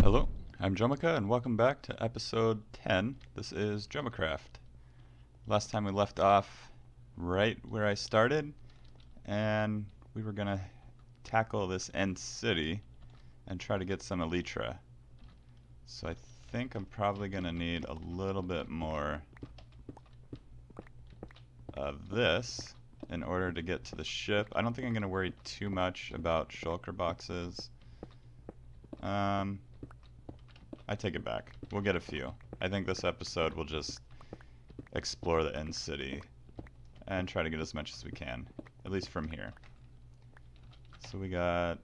Hello, I'm Jomicraft and welcome back to episode 10. This is Jomicraft. Last time we left off right where I started, and we were gonna tackle this end city and try to get some elytra. So I think I'm probably gonna need a little bit more of this in order to get to the ship. I don't think I'm gonna worry too much about shulker boxes. I take it back. We'll get a few. I think this episode will just explore the end city and try to get as much as we can, at least from here. So we got a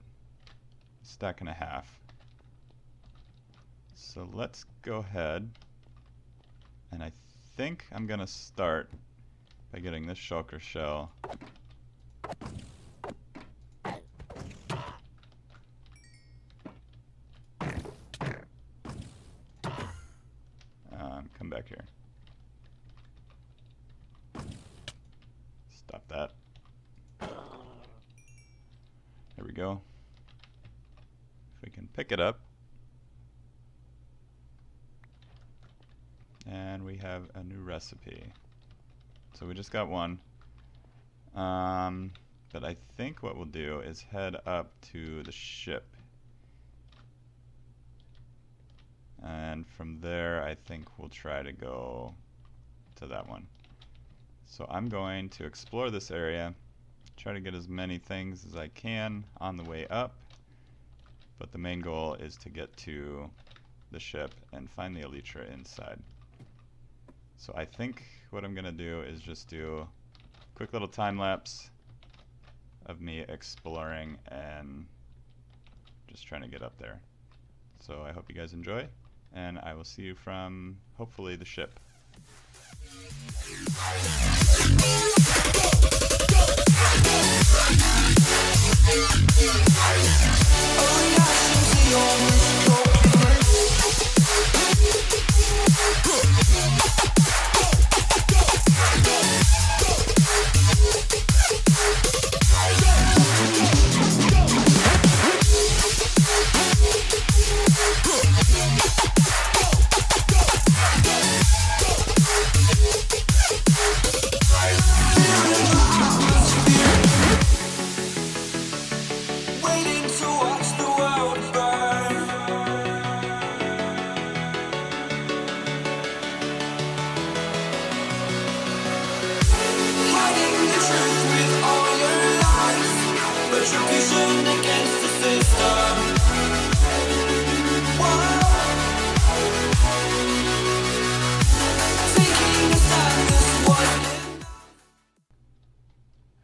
stack and a half. So let's go ahead, and I think I'm gonna start by getting this shulker shell. Come back here. Stop that. There we go. If we can pick it up. And we have a new recipe. So we just got one. But I think what we'll do is head up to the ship. And from there, I think we'll try to go to that one. So I'm going to explore this area, try to get as many things as I can on the way up, but the main goal is to get to the ship and find the elytra inside. So I think what I'm gonna do is just do a quick little time lapse of me exploring and just trying to get up there. So I hope you guys enjoy, and I will see you from, hopefully, the ship.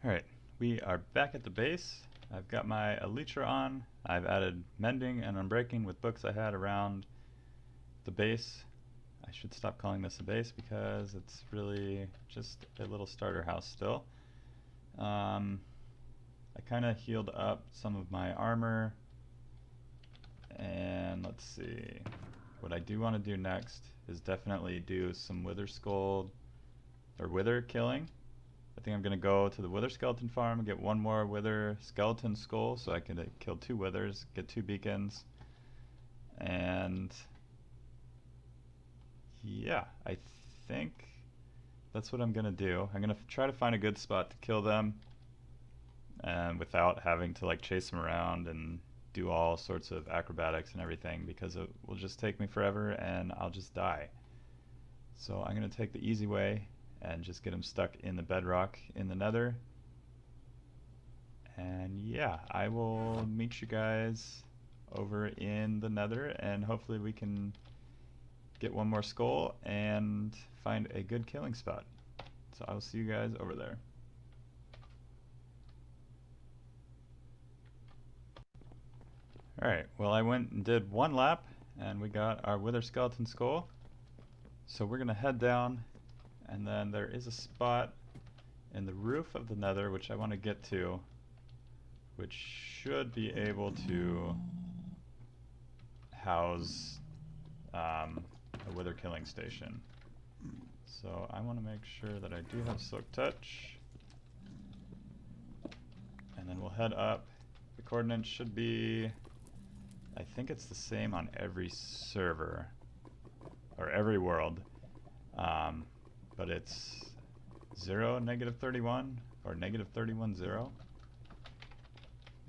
Alright, we are back at the base. I've got my elytra on. I've added mending and unbreaking with books I had around the base. I should stop calling this a base because it's really just a little starter house still. I kind of healed up some of my armor, and let's see. What I do want to do next is definitely do some wither skull or wither killing. I think I'm going to go to the wither skeleton farm and get one more wither skeleton skull so I can kill 2 withers, get 2 beacons, and yeah, I think that's what I'm going to do. I'm going to try to find a good spot to kill them, and without having to like chase them around and do all sorts of acrobatics and everything, because it will just take me forever and I'll just die. So I'm going to take the easy way and just get them stuck in the bedrock in the nether. And yeah, I will meet you guys over in the nether, and hopefully we can get one more skull and find a good killing spot. So I will see you guys over there. Alright, well, I went and did 1 lap and we got our wither skeleton skull. So we're gonna head down, and then there is a spot in the roof of the nether which I want to get to, which should be able to house a wither killing station. So I want to make sure that I do have Silk Touch, and then we'll head up. The coordinates should be, I think it's the same on every server, or every world, but it's 0, -31, or -31, 0.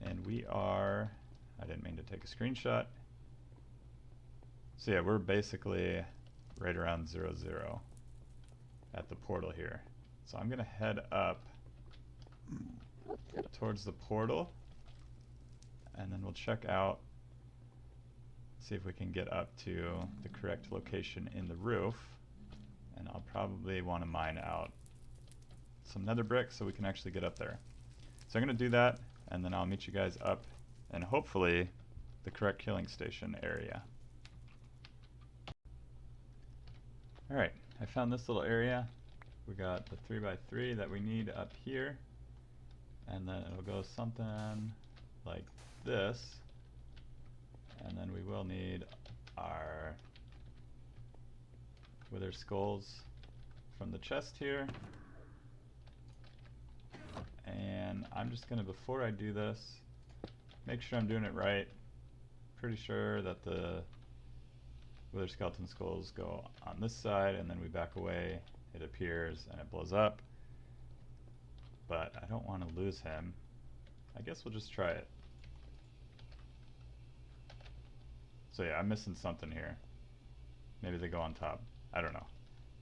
And we are, I didn't mean to take a screenshot. So yeah, we're basically right around 0, 0 at the portal here. So I'm gonna head up towards the portal, and then we'll check out, see if we can get up to the correct location in the roof. And I'll probably want to mine out some nether bricks so we can actually get up there. So I'm going to do that, and then I'll meet you guys up and hopefully the correct killing station area. Alright, I found this little area. We got the 3x3 that we need up here, and then it'll go something like this, and then we will need our wither skulls from the chest here. And I'm just gonna, before I do this, make sure I'm doing it right. Pretty sure that the wither skeleton skulls go on this side, and then we back away, it appears, and it blows up. But I don't want to lose him. I guess we'll just try it. So yeah, I'm missing something here. Maybe they go on top. I don't know.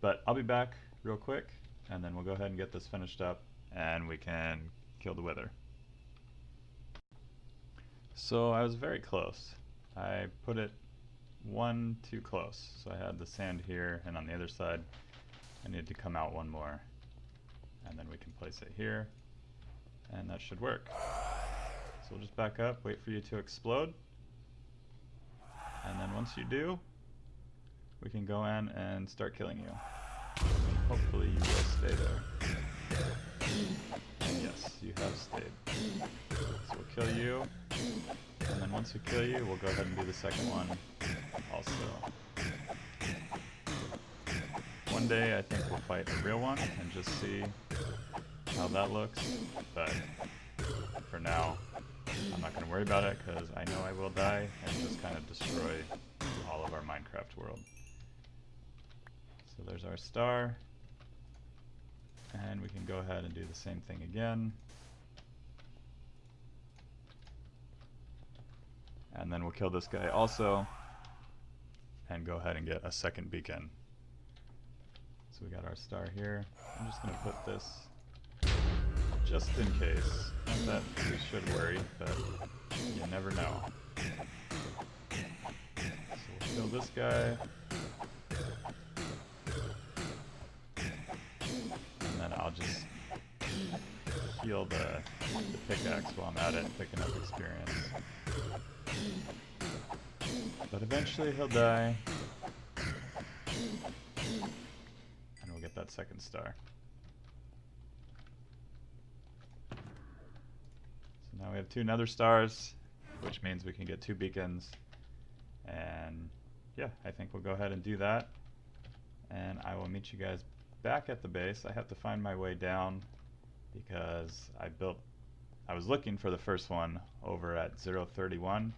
But I'll be back real quick, and then we'll go ahead and get this finished up, and we can kill the wither. So I was very close. I put it one too close. So I had the sand here, and on the other side I need to come out one more, and then we can place it here, and that should work. So we'll just back up, wait for you to explode, and then once you do, we can go in and start killing you. Hopefully you will stay there. And yes, you have stayed. So we'll kill you, and then once we kill you, we'll go ahead and do the second one also. One day I think we'll fight a real one and just see how that looks, but for now I'm not going to worry about it because I know I will die and just kind of destroy all of our Minecraft world. So there's our star, and we can go ahead and do the same thing again. And then we'll kill this guy also, and go ahead and get a second beacon. So we got our star here. I'm just going to put this just in case. Not that we should worry, but you never know. So we'll kill this guy. And then I'll just heal the pickaxe while I'm at it, picking up experience. But eventually he'll die, and we'll get that second star. So now we have 2 nether stars, which means we can get 2 beacons. And yeah, I think we'll go ahead and do that, and I will meet you guys back at the base. I have to find my way down because I was looking for the first one over at 0.31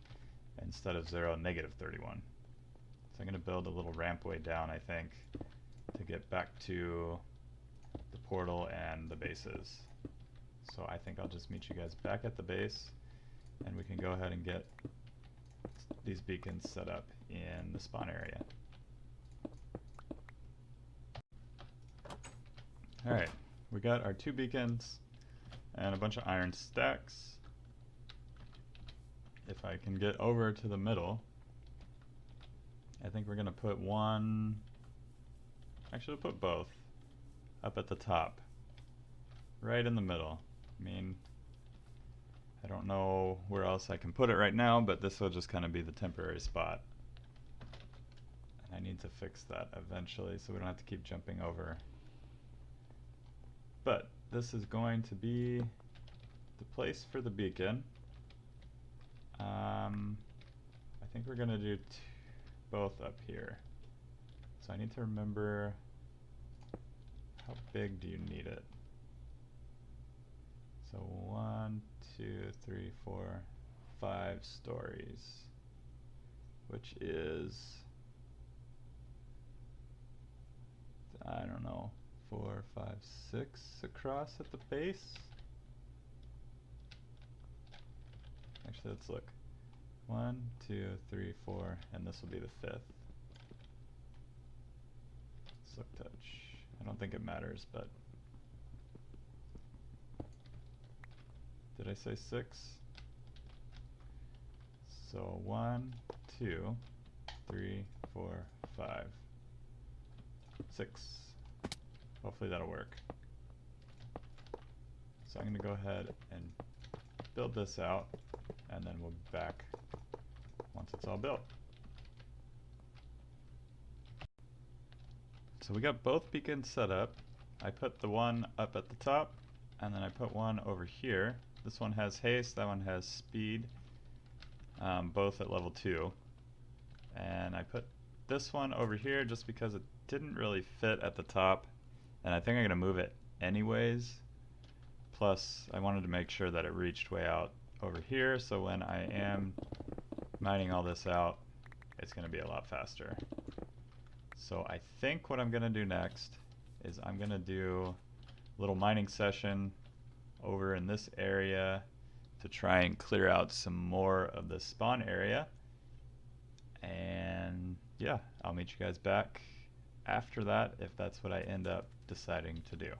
instead of 0.31. So I'm going to build a little rampway down, I think, to get back to the portal and the bases. So I think I'll just meet you guys back at the base, and we can go ahead and get these beacons set up in the spawn area. Alright, we got our 2 beacons and a bunch of iron stacks. If I can get over to the middle, I think we're going to put one, actually we'll put both, up at the top, right in the middle. I mean, I don't know where else I can put it right now, but this will just kind of be the temporary spot. And I need to fix that eventually so we don't have to keep jumping over. But this is going to be the place for the beacon. I think we're going to do both up here. So I need to remember, how big do you need it? So 1, 2, 3, 4, 5 stories, which is, I don't know, 4, 5, 6 across at the base. Actually, let's look. 1, 2, 3, 4, and this will be the 5th. Silk touch. I don't think it matters, but did I say 6? So 1, 2, 3, 4, 5, 6. Hopefully that'll work. So I'm going to go ahead and build this out, and then we'll be back once it's all built. So we got both beacons set up. I put the one up at the top, and then I put one over here. This one has haste, that one has speed, both at level 2. And I put this one over here just because it didn't really fit at the top, and I think I'm going to move it anyways. Plus, I wanted to make sure that it reached way out over here, so when I am mining all this out, it's going to be a lot faster. So I think what I'm going to do next is I'm going to do a little mining session over in this area to try and clear out some more of the spawn area. And yeah, I'll meet you guys back after that if that's what I end up deciding to do.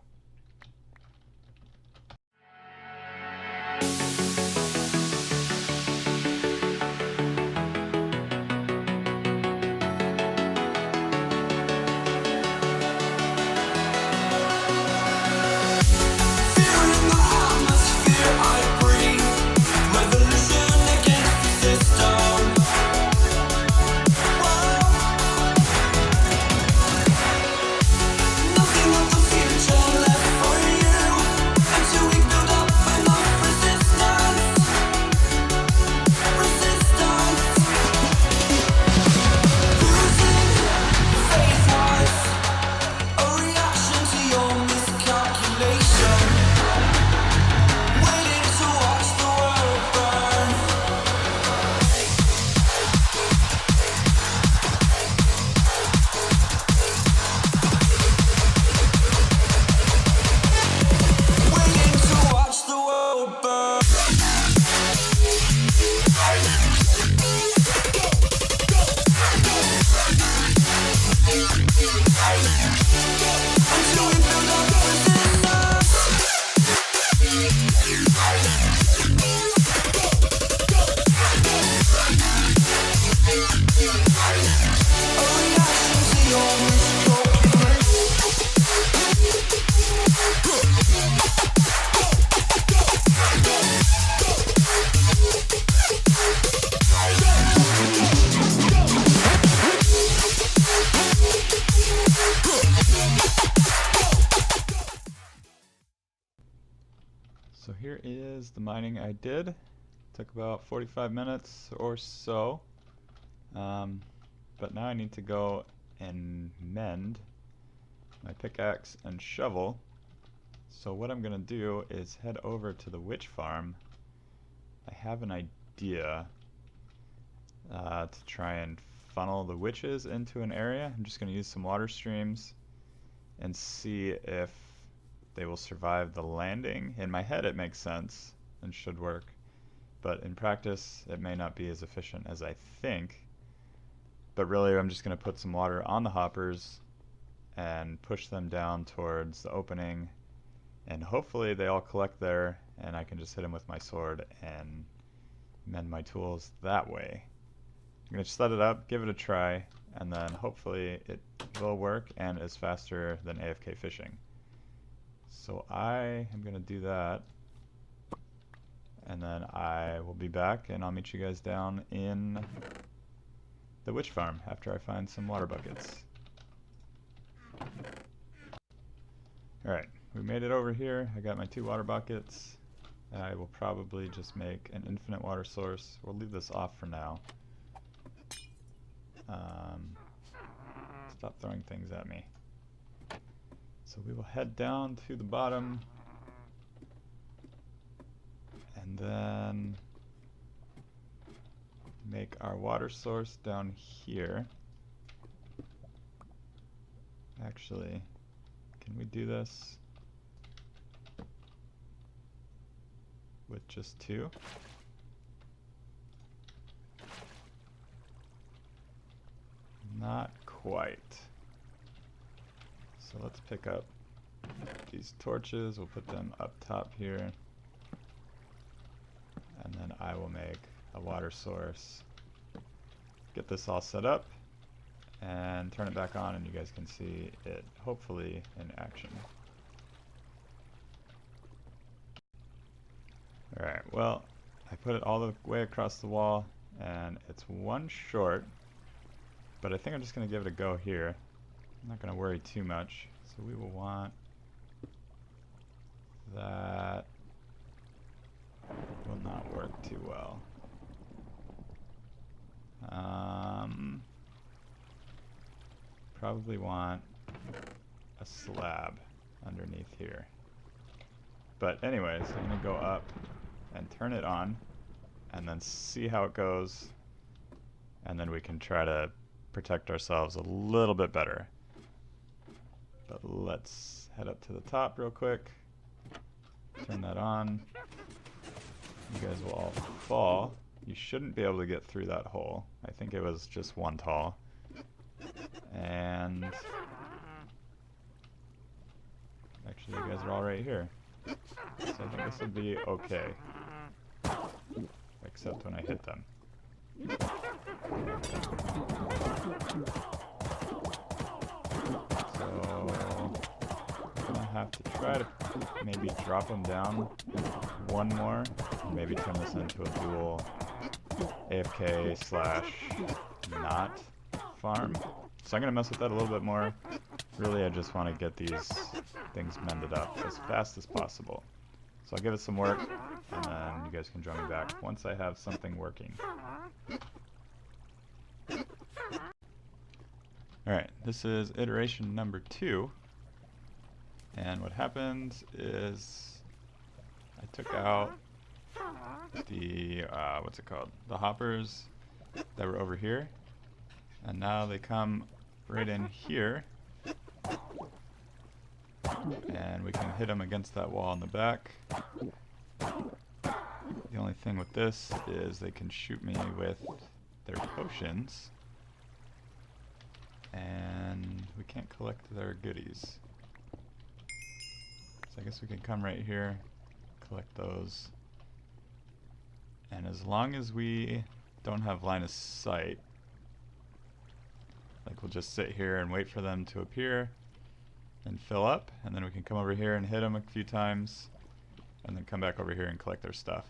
So here is the mining I did. Took about 45 minutes or so. But now I need to go and mend my pickaxe and shovel. So what I'm going to do is head over to the witch farm. I have an idea to try and funnel the witches into an area. I'm just going to use some water streams and see if they will survive the landing. In my head it makes sense and should work, but in practice it may not be as efficient as I think. But really I'm just going to put some water on the hoppers and push them down towards the opening, and hopefully they all collect there and I can just hit them with my sword and mend my tools that way. I'm going to set it up, give it a try, and then hopefully it will work and is faster than AFK fishing. So I am going to do that, and then I will be back and I'll meet you guys down in the witch farm after I find some water buckets. Alright, we made it over here. I got my 2 water buckets. I will probably just make an infinite water source. We'll leave this off for now. Stop throwing things at me. So we will head down to the bottom, and then make our water source down here. Actually, can we do this with just 2? Not quite. So let's pick up these torches. We'll put them up top here. And then I will make a water source. Get this all set up and turn it back on, and you guys can see it hopefully in action. Alright, well, I put it all the way across the wall and it's 1 short, but I think I'm just going to give it a go here. I'm not going to worry too much. So we will want that. Will not work too well. Probably want a slab underneath here. But anyways, I'm going to go up and turn it on and then see how it goes, and then we can try to protect ourselves a little bit better. But let's head up to the top real quick, turn that on. You guys will all fall. You shouldn't be able to get through that hole. I think it was just 1 tall. And actually you guys are all right here. So I think this would be okay. Except when I hit them. So I'm gonna have to try to maybe drop them down 1 more. Maybe turn this into a dual AFK / not farm. So I'm gonna mess with that a little bit more. Really, I just want to get these things mended up as fast as possible. So I'll give it some work, and then you guys can join me back once I have something working. Alright, this is iteration number 2. And what happens is I took out the, what's it called? The hoppers that were over here. And now they come right in here. And we can hit them against that wall in the back. The only thing with this is they can shoot me with their potions. And we can't collect their goodies. So I guess we can come right here, collect those. And as long as we don't have line of sight, like we'll just sit here and wait for them to appear and fill up, and then we can come over here and hit them a few times, and then come back over here and collect their stuff.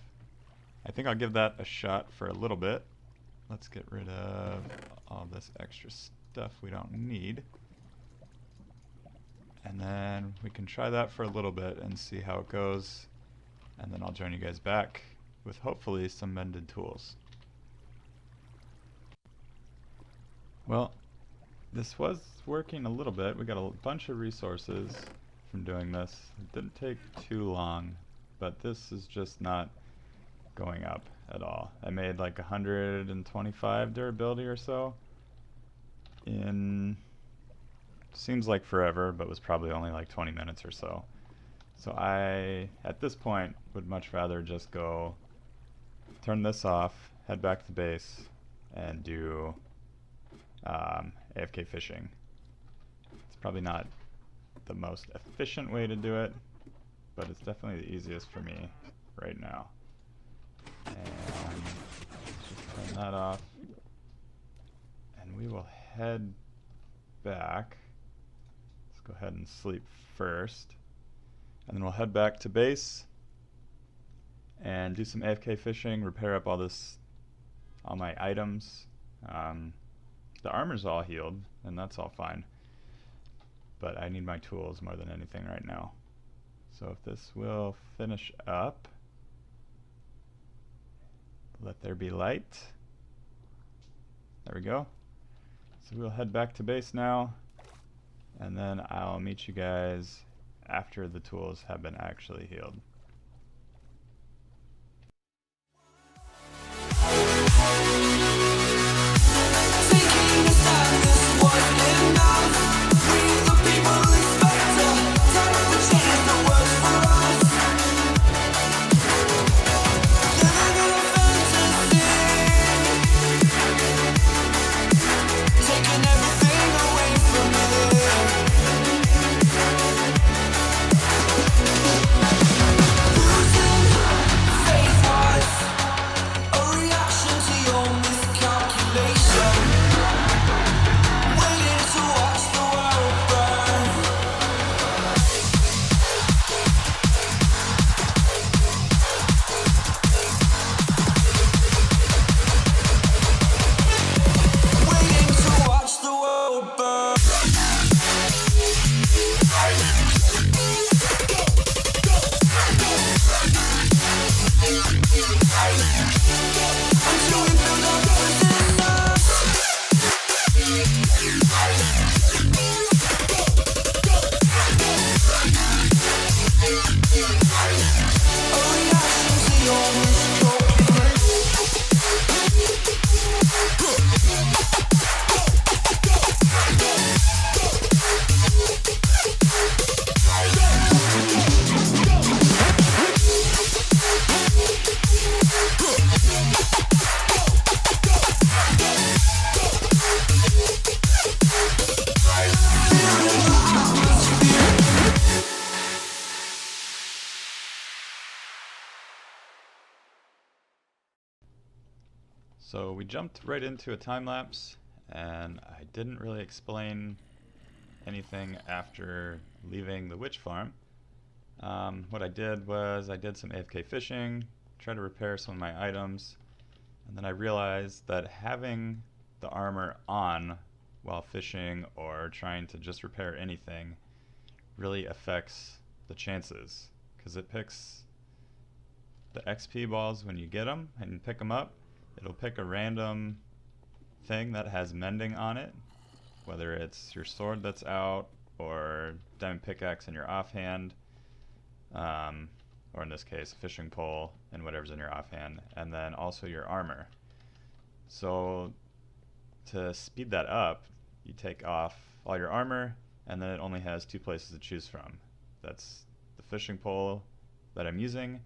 I think I'll give that a shot for a little bit. Let's get rid of all this extra stuff we don't need. And then we can try that for a little bit and see how it goes, and then I'll join you guys back with hopefully some mended tools. Well, this was working a little bit. We got a bunch of resources from doing this. It didn't take too long, but this is just not going up at all. I made like 125 durability or so in, seems like forever, but was probably only like 20 minutes or so. So I, at this point, would much rather just go turn this off, head back to base, and do AFK fishing. It's probably not the most efficient way to do it, but it's definitely the easiest for me right now. And let's just turn that off, and we will head back. Let's go ahead and sleep first, and then we'll head back to base and do some AFK fishing, repair up all my items. The armor's all healed, and that's all fine, but I need my tools more than anything right now. So if this will finish up, let there be light. There we go. So we'll head back to base now, and then I'll meet you guys after the tools have been actually healed. So we jumped right into a time lapse, and I didn't really explain anything after leaving the witch farm. What I did was I did some AFK fishing, tried to repair some of my items, and then I realized that having the armor on while fishing or trying to just repair anything really affects the chances, because it picks the XP balls when you get them and pick them up. It'll pick a random thing that has mending on it, whether it's your sword that's out or diamond pickaxe in your offhand, or in this case a fishing pole and whatever's in your offhand, and then also your armor. So to speed that up, you take off all your armor, and then it only has two places to choose from. That's the fishing pole that I'm using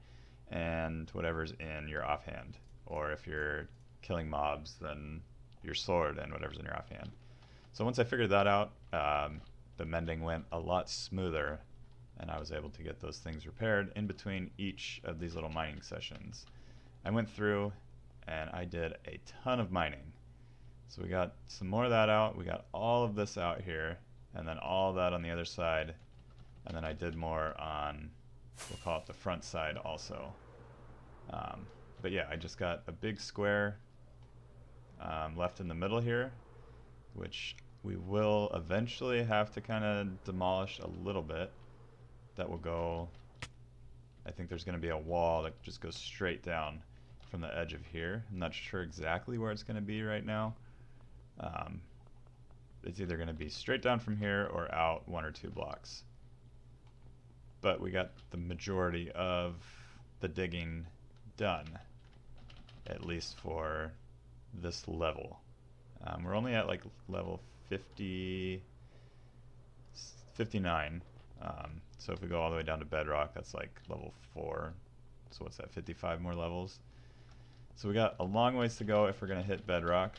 and whatever's in your offhand. Or if you're killing mobs, then your sword and whatever's in your offhand. So once I figured that out, the mending went a lot smoother, and I was able to get those things repaired in between each of these little mining sessions. I went through and I did a ton of mining. So we got some more of that out, we got all of this out here, and then all of that on the other side, and then I did more on, we'll call it the front side also. But yeah, I just got a big square left in the middle here, which we will eventually have to kind of demolish a little bit. That will go, I think there's going to be a wall that just goes straight down from the edge of here. I'm not sure exactly where it's going to be right now. It's either going to be straight down from here or out 1 or 2 blocks. But we got the majority of the digging done, at least for this level. We're only at like level 59. So if we go all the way down to bedrock, that's like level 4. So what's that, 55 more levels? So we got a long ways to go if we're going to hit bedrock.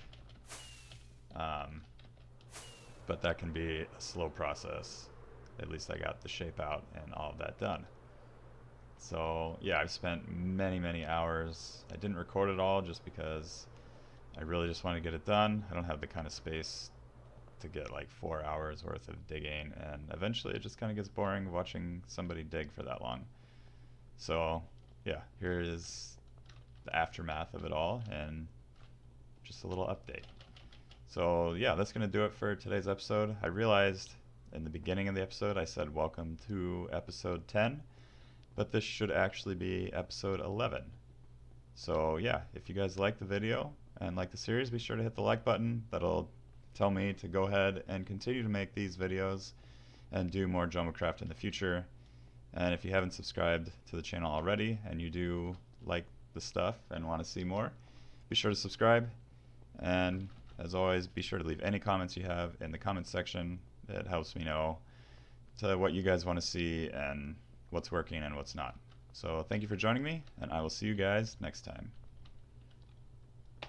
But that can be a slow process. At least I got the shape out and all of that done. So yeah, I've spent many hours. I didn't record it all just because I really just want to get it done. I don't have the kind of space to get like 4 hours worth of digging, and eventually it just kind of gets boring watching somebody dig for that long. So yeah, here is the aftermath of it all and just a little update. So yeah, that's going to do it for today's episode. I realized in the beginning of the episode I said welcome to episode 10, but this should actually be episode 11. So yeah, if you guys like the video and like the series, be sure to hit the like button. That'll tell me to go ahead and continue to make these videos and do more Jomicraft in the future. And if you haven't subscribed to the channel already and you do like the stuff and want to see more, be sure to subscribe. And as always, be sure to leave any comments you have in the comments section. It helps me know what you guys want to see and what's working and what's not. So thank you for joining me, and I will see you guys next time.